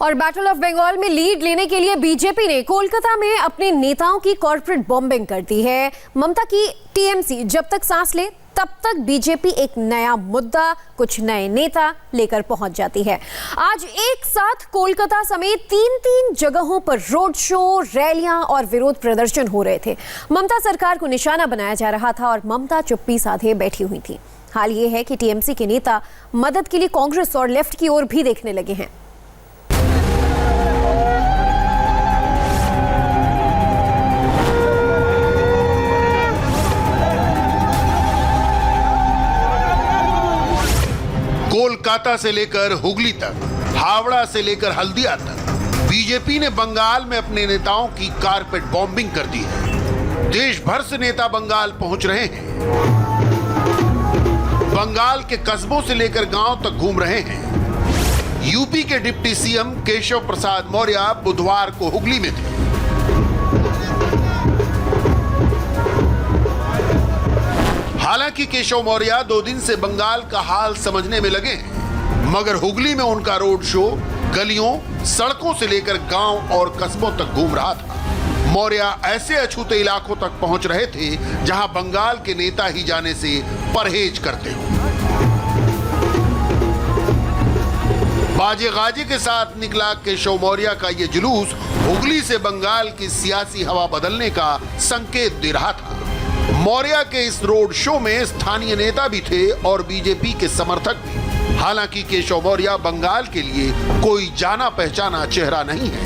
और battle of Bengal में lead लेने के लिए बीजेपी ने कोलकाता में अपने नेताओं की कॉर्पोरेट बॉम्बिंग कर दी है। ममता की टीएमसी जब तक सांस ले तब तक बीजेपी एक नया मुद्दा, कुछ नए नेता लेकर पहुंच जाती है। आज एक साथ कोलकाता समेत तीन जगहों पर रोड शो, रैलियां और विरोध प्रदर्शन हो रहे थे। ममता सरकार को निशाना बनाया जा रहा था और ममता चुप्पी साधे बैठी हुई थी। हाल ये है कि टीएमसी के नेता मदद के लिए कांग्रेस और लेफ्ट की ओर भी देखने लगे हैं। कोलकाता से लेकर हुगली तक, हावड़ा से लेकर हल्दिया तक बीजेपी ने बंगाल में अपने नेताओं की कारपेट बॉम्बिंग कर दी है। देश भर से नेता बंगाल पहुंच रहे हैं। बंगाल के कस्बों से लेकर गांव तक घूम रहे हैं। यूपी के डिप्टी सीएम केशव प्रसाद मौर्य बुधवार को हुगली में थे। हालांकि केशव मौर्य 2 दिन से बंगाल का हाल समझने में लगे हैं, मगर हुगली में उनका रोड शो गलियों, सड़कों से लेकर गांव और कस्बों तक घूम रहा था। मौर्य ऐसे अछूते इलाकों तक पहुंच रहे थे जहां बंगाल के नेता ही जाने से परहेज करते हो। बाजे गाजे के साथ निकला केशव मौर्य का यह जुलूस हुगली से बंगाल की सियासी हवा बदलने का संकेत दे रहा था। मौर्य के इस रोड शो में स्थानीय नेता भी थे और बीजेपी के समर्थक भी। हालांकि केशव मौर्य बंगाल के लिए कोई जाना पहचाना चेहरा नहीं है,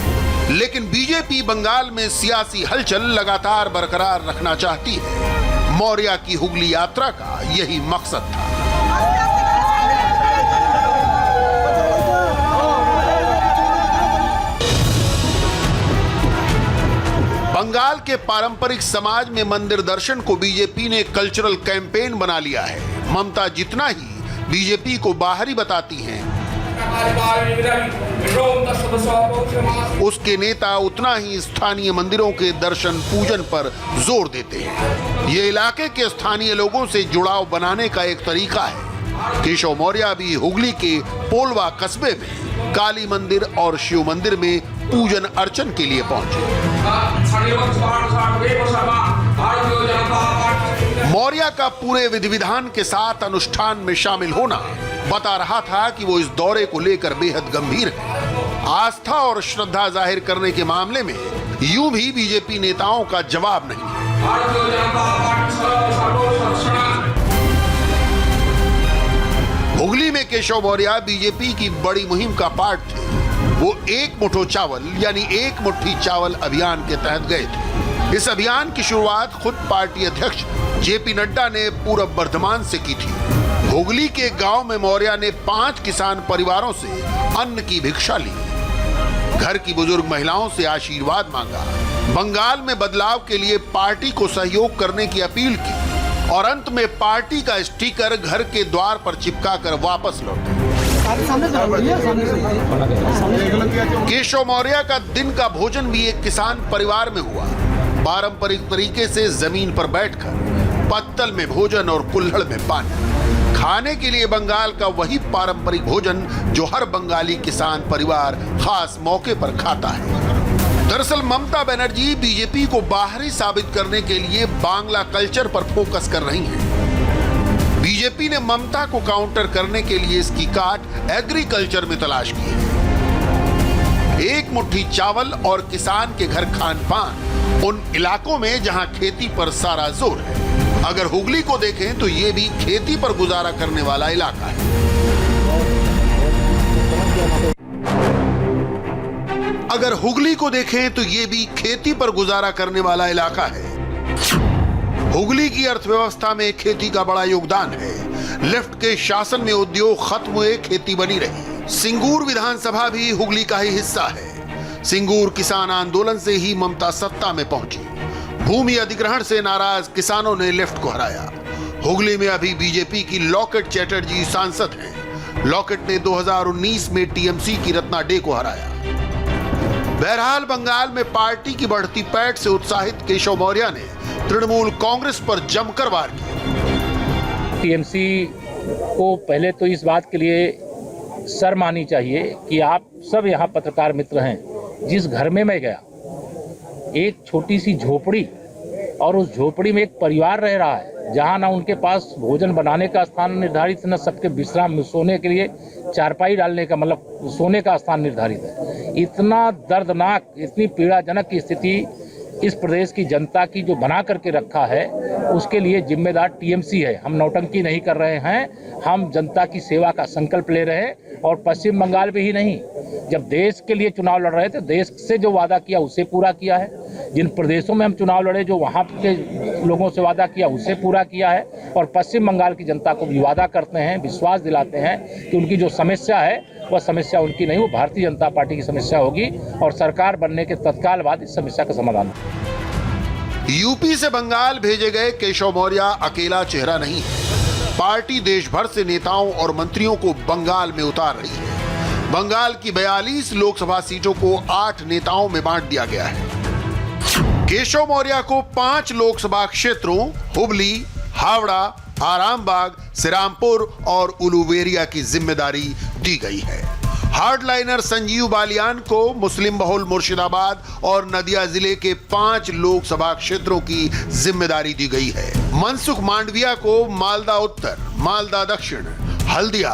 लेकिन बीजेपी बंगाल में सियासी हलचल लगातार बरकरार रखना चाहती है। मौर्य की हुगली यात्रा का यही मकसद था। बंगाल के पारंपरिक समाज में मंदिर दर्शन को बीजेपी ने कल्चरल कैंपेन बना लिया है। ममता जितना ही बीजेपी को बाहरी बताती हैं, उसके नेता उतना ही स्थानीय मंदिरों के दर्शन पूजन पर जोर देते हैं। ये इलाके के स्थानीय लोगों से जुड़ाव बनाने का एक तरीका है। केशव मौर्य भी हुगली के पोलवा कस्बे में काली मंदिर और शिव मंदिर में पूजन अर्चन के लिए पहुंचे। मौर्य का पूरे विधि विधान के साथ अनुष्ठान में शामिल होना बता रहा था कि वो इस दौरे को लेकर बेहद गंभीर है। आस्था और श्रद्धा जाहिर करने के मामले में यूं भी बीजेपी नेताओं का जवाब नहीं है। हुगली में केशव मौर्य बीजेपी की बड़ी मुहिम का पार्ट थे। वो एक मुठो चावल यानी एक मुट्ठी चावल अभियान के तहत गए थे। इस अभियान की शुरुआत खुद पार्टी अध्यक्ष जेपी नड्डा ने पूरब बर्धमान से की थी। हुगली के गांव में मौर्य ने 5 किसान परिवारों से अन्न की भिक्षा ली, घर की बुजुर्ग महिलाओं से आशीर्वाद मांगा, बंगाल में बदलाव के लिए पार्टी को सहयोग करने की अपील की और अंत में पार्टी का स्टिकर घर के द्वार पर चिपकाकर वापस लौटे। केशव मौर्य का दिन का भोजन भी एक किसान परिवार में हुआ। पारंपरिक तरीके से जमीन पर बैठकर पत्तल में भोजन और कुल्हड़ में पानी, खाने के लिए बंगाल का वही पारंपरिक भोजन जो हर बंगाली किसान परिवार खास मौके पर खाता है। दरअसल ममता बनर्जी बीजेपी को बाहरी साबित करने के लिए बांग्ला कल्चर पर फोकस कर रही हैं। बीजेपी ने ममता को काउंटर करने के लिए इसकी काट एग्रीकल्चर में तलाश की है। एक मुट्ठी चावल और किसान के घर खान पान उन इलाकों में जहां खेती पर सारा जोर है। अगर हुगली को देखें तो ये भी खेती पर गुजारा करने वाला इलाका है। अगर हुगली को देखें तो ये भी खेती पर गुजारा करने वाला इलाका है। हुगली की अर्थव्यवस्था में खेती का बड़ा योगदान है। लेफ्ट के शासन में उद्योग खत्म हुए, खेती बनी रही। सिंगूर विधानसभा भी हुगली का ही हिस्सा है। सिंगूर किसान आंदोलन से ही ममता सत्ता में पहुंची। भूमि अधिग्रहण से नाराज किसानों ने लेफ्ट को हराया। हुगली में अभी बीजेपी की लॉकेट चैटर्जी सांसद हैं। लॉकेट ने 2019 में टीएमसी की रत्ना डे को हराया। बहरहाल बंगाल में पार्टी की बढ़ती पैठ से उत्साहित केशव मौर्य ने तृणमूल कांग्रेस पर जमकर वार किया। टीएमसी को पहले तो इस बात के लिए शर्म आनी चाहिए कि आप सब यहाँ पत्रकार मित्र हैं। जिस घर में मैं गया, एक छोटी सी झोपड़ी, और उस झोपड़ी में एक परिवार रह रहा है, जहाँ ना उनके पास भोजन बनाने का स्थान निर्धारित, न सबके विश्राम सोने के लिए चारपाई डालने का मतलब सोने का स्थान निर्धारित है। इतना दर्दनाक, इतनी पीड़ाजनक की स्थिति इस प्रदेश की जनता की जो बना करके रखा है, उसके लिए जिम्मेदार टीएमसी है। हम नौटंकी नहीं कर रहे हैं, हम जनता की सेवा का संकल्प ले रहे हैं। और पश्चिम बंगाल में ही नहीं, जब देश के लिए चुनाव लड़ रहे थे, देश से जो वादा किया उसे पूरा किया है। जिन प्रदेशों में हम चुनाव लड़े, जो वहाँ के लोगों से वादा किया उसे पूरा किया है। और पश्चिम बंगाल की जनता को भी वादा करते हैं, विश्वास दिलाते हैं कि उनकी जो समस्या है वह समस्या उनकी नहीं, वो भारतीय जनता पार्टी की समस्या होगी और सरकार बनने के तत्काल बाद इस समस्या का समाधान। यूपी से बंगाल भेजे गए केशव मौर्य अकेला चेहरा नहीं है। पार्टी देश भर से नेताओं और मंत्रियों को बंगाल में उतार रही है। बंगाल की 42 लोकसभा सीटों को 8 नेताओं में बांट दिया गया है। केशव मौर्य को 5 लोकसभा क्षेत्रों हुबली, हावड़ा, आरामबाग, श्रीरामपुर और उलुबेरिया की जिम्मेदारी दी गई है। हार्डलाइनर संजीव बालियान को मुस्लिम बहुल मुर्शिदाबाद और नदिया जिले के 5 लोकसभा क्षेत्रों की जिम्मेदारी दी गई है। मनसुख मांडविया को मालदा उत्तर, मालदा दक्षिण, हल्दिया,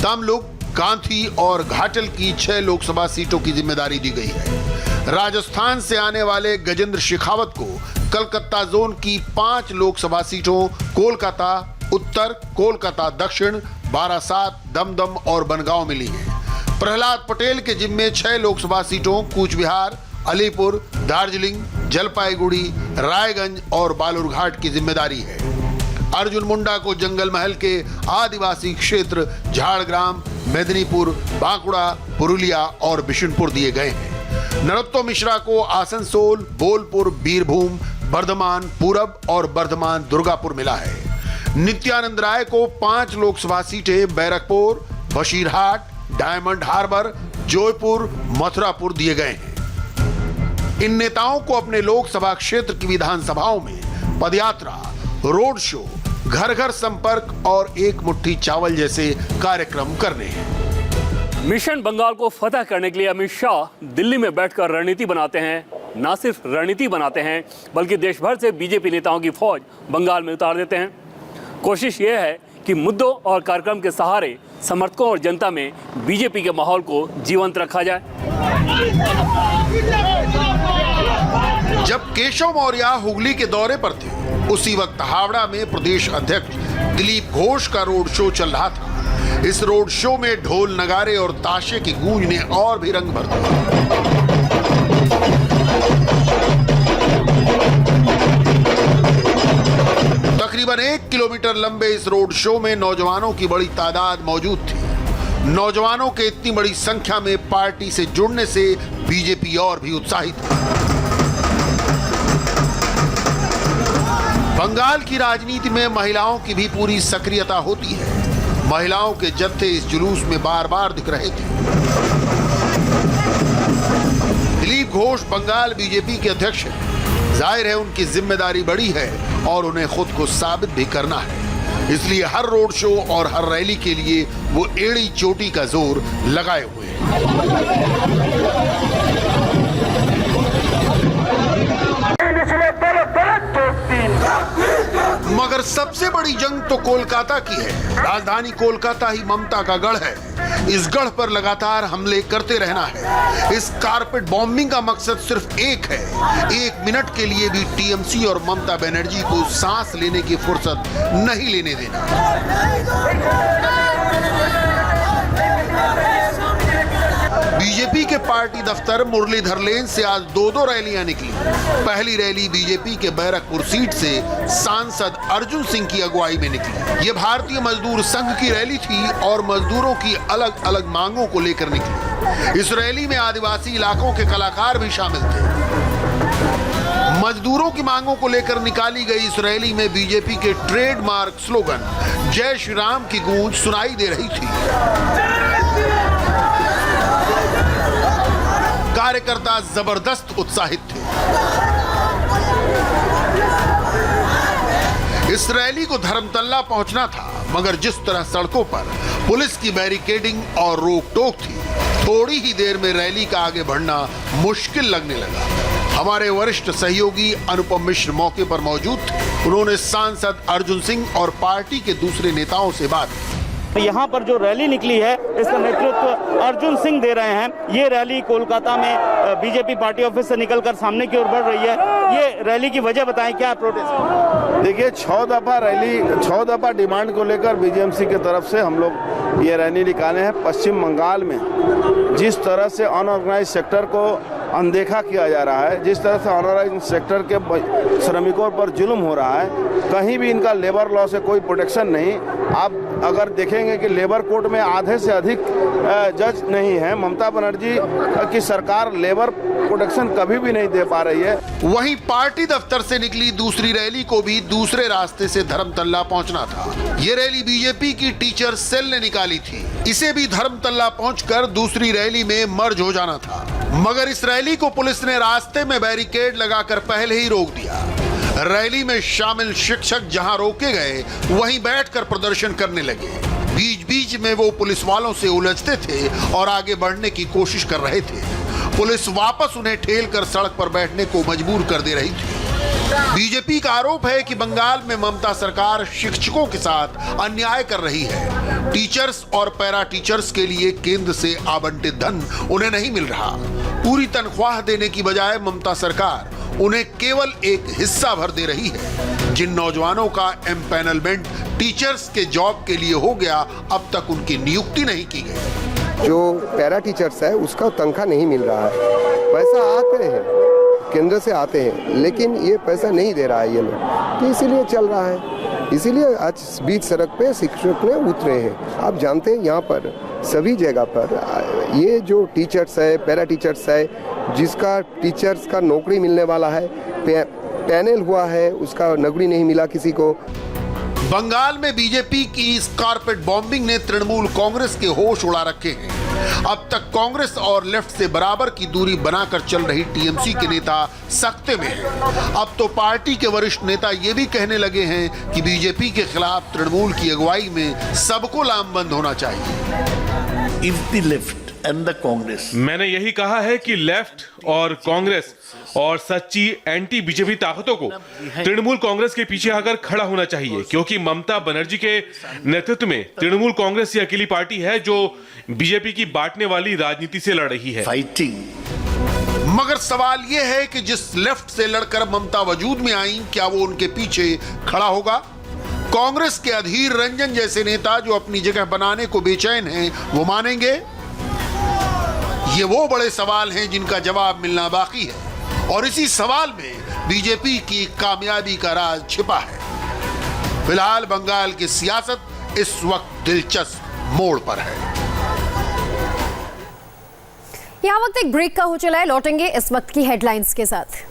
तमलुक, कांथी और घाटल की 6 लोकसभा सीटों की जिम्मेदारी दी गई है। राजस्थान से आने वाले गजेंद्र शेखावत को कलकत्ता जोन की 5 लोकसभा सीटों कोलकाता उत्तर, कोलकाता दक्षिण, बारासात, दमदम और बनगांव मिली हैं। प्रहलाद पटेल के जिम्मे 6 लोकसभा सीटों कूच बिहार, अलीपुर, दार्जिलिंग, जलपाईगुड़ी, रायगंज और बालूरघाट की जिम्मेदारी है। अर्जुन मुंडा को जंगल महल के आदिवासी क्षेत्र झाड़ग्राम, मेदिनीपुर, बांकुड़ा, पुरुलिया और बिशुनपुर दिए गए हैं। नरोत्तम मिश्रा को आसनसोल, बोलपुर, बीरभूम, बर्धमान पूरब और बर्धमान दुर्गापुर मिला है। नित्यानंद राय को 5 लोकसभा सीटें बैरकपुर, बशीरहाट, डायमंड हार्बर, जयपुर, मथुरापुर दिए गए हैं। इन नेताओं को अपने लोकसभा क्षेत्र की विधानसभाओं में पदयात्रा, रोड शो, घर घर संपर्क और एक मुट्ठी चावल जैसे कार्यक्रम करने हैं। मिशन बंगाल को फतह करने के लिए अमित शाह दिल्ली में बैठकर रणनीति बनाते हैं। न सिर्फ रणनीति बनाते हैं, बल्कि देश भर से बीजेपी नेताओं की फौज बंगाल में उतार देते हैं। कोशिश यह है कि मुद्दों और कार्यक्रम के सहारे समर्थकों और जनता में बीजेपी के माहौल को जीवंत रखा जाए। जब केशव मौर्य हुगली के दौरे पर थे, उसी वक्त हावड़ा में प्रदेश अध्यक्ष दिलीप घोष का रोड शो चल रहा था। इस रोड शो में ढोल, नगारे और ताशे की गूंज ने और भी रंग भर दिया। तकरीबन 1 किलोमीटर लंबे इस रोड शो में नौजवानों की बड़ी तादाद मौजूद थी। नौजवानों के इतनी बड़ी संख्या में पार्टी से जुड़ने से बीजेपी और भी उत्साहित है। बंगाल की राजनीति में महिलाओं की भी पूरी सक्रियता होती है। महिलाओं के जत्थे इस जुलूस में बार बार दिख रहे थे। दिलीप घोष बंगाल बीजेपी के अध्यक्ष हैं। जाहिर है उनकी जिम्मेदारी बड़ी है और उन्हें खुद को साबित भी करना है। इसलिए हर रोड शो और हर रैली के लिए वो एड़ी चोटी का जोर लगाए हुए हैं। मगर सबसे बड़ी जंग तो कोलकाता की है। राजधानी कोलकाता ही ममता का गढ़ है। इस गढ़ पर लगातार हमले करते रहना है। इस कारपेट बॉम्बिंग का मकसद सिर्फ एक है, 1 मिनट के लिए भी टीएमसी और ममता बनर्जी को सांस लेने की फुर्सत नहीं लेने देना। बीजेपी के पार्टी दफ्तर मुरलीधर लेन से आज 2 रैलियां निकली। पहली रैली बीजेपी के बैरकपुर सीट से सांसद अर्जुन सिंह की अगुवाई में निकली। ये भारतीय मजदूर संघ की रैली थी और मजदूरों की अलग अलग मांगों को लेकर निकली। इस रैली में आदिवासी इलाकों के कलाकार भी शामिल थे। मजदूरों की मांगों को लेकर निकाली गई इस रैली में बीजेपी के ट्रेडमार्क स्लोगन जय श्री राम की गूंज सुनाई दे रही थी। कार्यकर्ता जबरदस्त उत्साहित थे। इस रैली को धर्मतल्ला पहुंचना था, मगर जिस तरह सड़कों पर पुलिस की बैरिकेडिंग और रोक टोक थी। थोड़ी ही देर में रैली का आगे बढ़ना मुश्किल लगने लगा। हमारे वरिष्ठ सहयोगी अनुपम मिश्र मौके पर मौजूद थे। उन्होंने सांसद अर्जुन सिंह और पार्टी के दूसरे नेताओं से बात की। यहाँ पर जो रैली निकली है इसका नेतृत्व अर्जुन सिंह दे रहे हैं। ये रैली कोलकाता में बीजेपी पार्टी ऑफिस से निकलकर सामने की ओर बढ़ रही है। ये रैली की वजह बताएं, क्या प्रोटेस्ट? देखिए, 6 दफा डिमांड को लेकर बीजेएमसी की तरफ से हम लोग ये रैली निकाले हैं। पश्चिम बंगाल में जिस तरह से अनऑर्गेनाइज सेक्टर को अनदेखा किया जा रहा है, जिस तरह से अनऑर्गेनाइज सेक्टर के श्रमिकों पर जुल्म हो रहा है, कहीं भी इनका लेबर लॉ से कोई प्रोटेक्शन नहीं। आप अगर देखेंगे कि लेबर कोर्ट में आधे से अधिक जज नहीं है। ममता बनर्जी की सरकार लेबर प्रोटेक्शन कभी भी नहीं दे पा रही है। वहीं पार्टी दफ्तर से निकली दूसरी रैली को भी दूसरे रास्ते से धर्मतल्ला पहुंचना था। ये रैली बीजेपी की टीचर सेल ने निकाली थी। इसे भी धर्मतल्ला पहुंचकर दूसरी रैली में मर्ज हो जाना था, मगर इस रैली को पुलिस ने रास्ते में बैरिकेड लगाकर पहले ही रोक दिया। रैली में शामिल शिक्षक जहां रोके गए वहीं बैठकर प्रदर्शन करने लगे। बीच बीच में वो पुलिस वालों से उलझते थे और आगे बढ़ने की कोशिश कर रहे थे। पुलिस वापस उन्हें ठेलकर सड़क पर बैठने को मजबूर कर दे रही थी। बीजेपी का आरोप है कि बंगाल में ममता सरकार शिक्षकों के साथ अन्याय कर रही है। टीचर्स और पैरा टीचर्स के लिए केंद्र से आवंटित धन उन्हें नहीं मिल रहा। पूरी तनख्वाह देने की बजाय ममता सरकार उन्हें केवल एक हिस्सा भर दे रही है। जिन नौजवानों का एम्पैनलमेंट टीचर्स के जॉब के लिए हो गया, अब तक उनकी नियुक्ति नहीं की गई। जो पैरा टीचर्स है उसका तनख्वाह नहीं मिल रहा है। पैसा आते हैं, केंद्र से आते हैं, लेकिन ये पैसा नहीं दे रहा है ये लोग, तो इसीलिए चल रहा है। इसीलिए आज बीच सड़क पे शिक्षक ने उतरे हैं। आप जानते हैं यहाँ पर सभी जगह पर ये जो टीचर्स है, पैरा टीचर्स है, जिसका टीचर्स का नौकरी मिलने वाला है, पैनल हुआ है, उसका नौकरी नहीं मिला किसी को। बंगाल में बीजेपी की इस कारपेट बॉम्बिंग ने तृणमूल कांग्रेस के होश उड़ा रखे हैं। अब तक कांग्रेस और लेफ्ट से बराबर की दूरी बनाकर चल रही टीएमसी के नेता सख्ते में हैं। अब तो पार्टी के वरिष्ठ नेता ये भी कहने लगे हैं कि बीजेपी के खिलाफ तृणमूल की अगुवाई में सबको लामबंद होना चाहिए। If the left and the Congress, मैंने यही कहा है कि लेफ्ट और कांग्रेस और सच्ची एंटी बीजेपी ताकतों को तृणमूल कांग्रेस के पीछे आकर खड़ा होना चाहिए, क्योंकि ममता बनर्जी के नेतृत्व में तृणमूल कांग्रेस ही अकेली पार्टी है जो बीजेपी की बांटने वाली राजनीति से लड़ रही है। fighting. मगर सवाल यह है कि जिस लेफ्ट से लड़कर ममता वजूद में आई, क्या वो उनके पीछे खड़ा होगा? कांग्रेस के अधीर रंजन जैसे नेता जो अपनी जगह बनाने को बेचैन हैं, वो मानेंगे? ये वो बड़े सवाल हैं जिनका जवाब मिलना बाकी है, और इसी सवाल में बीजेपी की कामयाबी का राज छिपा है। फिलहाल बंगाल की सियासत इस वक्त दिलचस्प मोड़ पर है। यहाँ वक्त एक ब्रेक का हो चला है, लौटेंगे इस वक्त की हेडलाइंस के साथ।